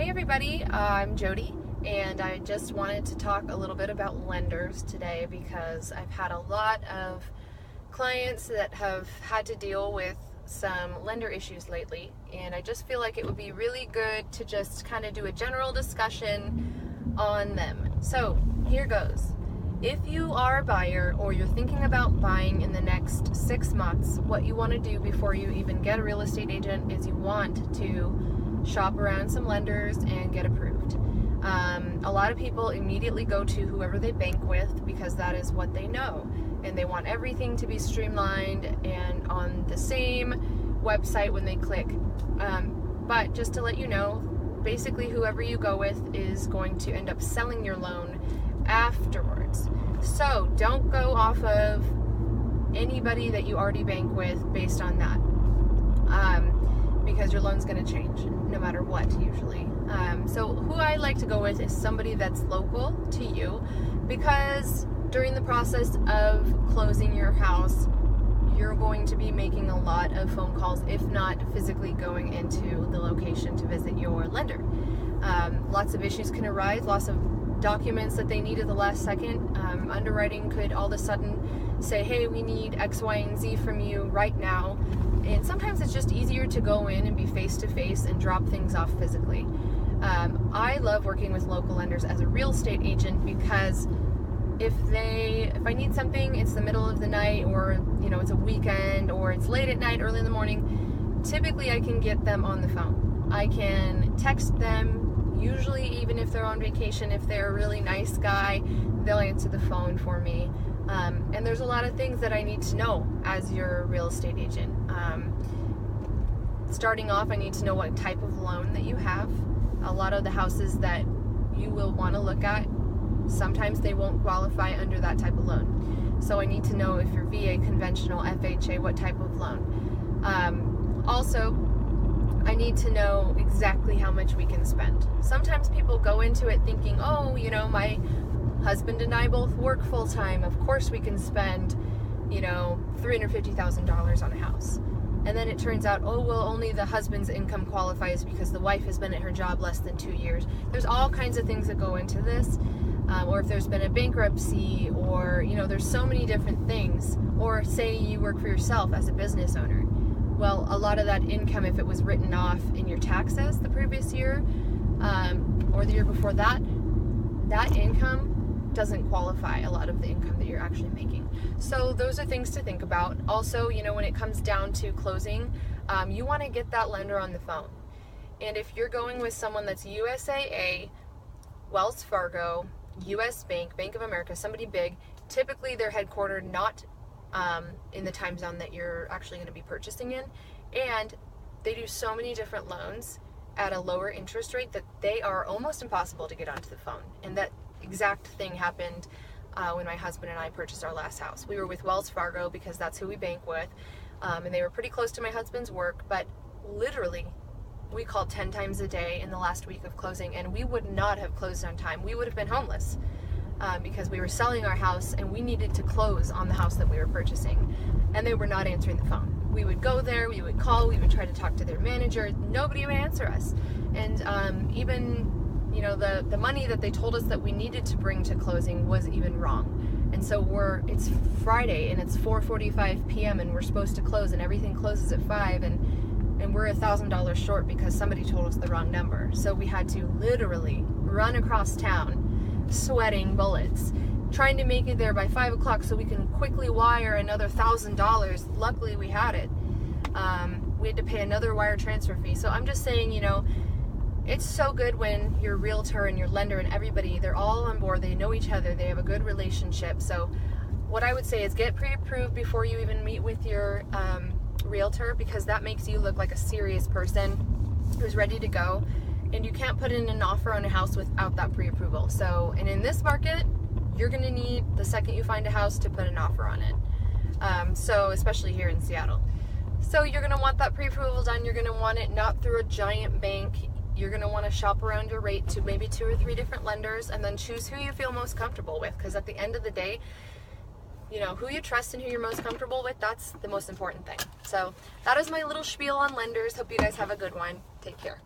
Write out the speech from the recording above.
Hey everybody, I'm Jody, and I just wanted to talk a little bit about lenders today because I've had a lot of clients that have had to deal with some lender issues lately, and I just feel like it would be really good to just kind of do a general discussion on them. So here goes. If you are a buyer or you're thinking about buying in the next 6 months, what you want to do before you even get a real estate agent is you want to shop around some lenders and get approved. A lot of people immediately go to whoever they bank with because that is what they know, and they want everything to be streamlined and on the same website when they click. But just to let you know, basically whoever you go with is going to end up selling your loan afterwards. So don't go off of anybody that you already bank with based on that, because your loan's going to change no matter what usually. So who I like to go with is somebody that's local to you, because during the process of closing your house, you're going to be making a lot of phone calls, if not physically going into the location to visit your lender. Lots of issues can arise, lots of documents that they need at the last second. Underwriting could all of a sudden say, hey, we need X, Y, and Z from you right now. And sometimes it's just easier to go in and be face-to-face and drop things off physically. I love working with local lenders as a real estate agent because if I need something, it's the middle of the night, or it's a weekend, or it's late at night, early in the morning, typically I can get them on the phone. I can text them, usually even if they're on vacation. If they're a really nice guy, they'll answer the phone for me. And there's a lot of things that I need to know as your real estate agent. Starting off, I need to know what type of loan that you have. A lot of the houses that you will want to look at, sometimes they won't qualify under that type of loan. So I need to know if you're VA, conventional, FHA, what type of loan. Also, I need to know exactly how much we can spend. Sometimes people go into it thinking, oh, my husband and I both work full-time. Of course we can spend, $350,000 on a house. And then it turns out, oh, well, only the husband's income qualifies because the wife has been at her job less than 2 years. There's all kinds of things that go into this. Or if there's been a bankruptcy, or, there's so many different things. Or say you work for yourself as a business owner. Well, a lot of that income, if it was written off in your taxes the previous year, or the year before that, that income doesn't qualify a lot of the income that you're actually making. So those are things to think about. Also, when it comes down to closing, you want to get that lender on the phone. And if you're going with someone that's USAA, Wells Fargo, US Bank, Bank of America, somebody big, typically they're headquartered not in the time zone that you're actually going to be purchasing in, and they do so many different loans at a lower interest rate that they are almost impossible to get onto the phone. And that exact thing happened when my husband and I purchased our last house. We were with Wells Fargo because that's who we bank with, and they were pretty close to my husband's work, but literally we called 10 times a day in the last week of closing, and we would not have closed on time. We would have been homeless because we were selling our house and we needed to close on the house that we were purchasing, and they were not answering the phone. We would go there, we would call, we would try to talk to their manager. Nobody would answer us. And even the money that they told us that we needed to bring to closing was even wrong. And so it's Friday and it's 4:45 p.m. and we're supposed to close, and everything closes at 5, and we're $1,000 short because somebody told us the wrong number. So we had to literally run across town, sweating bullets, trying to make it there by 5 o'clock so we can quickly wire another $1,000. Luckily we had it. We had to pay another wire transfer fee. So I'm just saying, it's so good when your realtor and your lender and everybody, they're all on board, they know each other, they have a good relationship. So what I would say is get pre-approved before you even meet with your realtor, because that makes you look like a serious person who's ready to go. And you can't put in an offer on a house without that pre-approval. So, and in this market, you're going to need, the second you find a house, to put an offer on it. So especially here in Seattle. So you're going to want that pre-approval done. You're going to want it not through a giant bank. You're going to want to shop around your rate to maybe 2 or 3 different lenders, and then choose who you feel most comfortable with. Because at the end of the day, who you trust and who you're most comfortable with, that's the most important thing. So that is my little spiel on lenders. Hope you guys have a good one. Take care.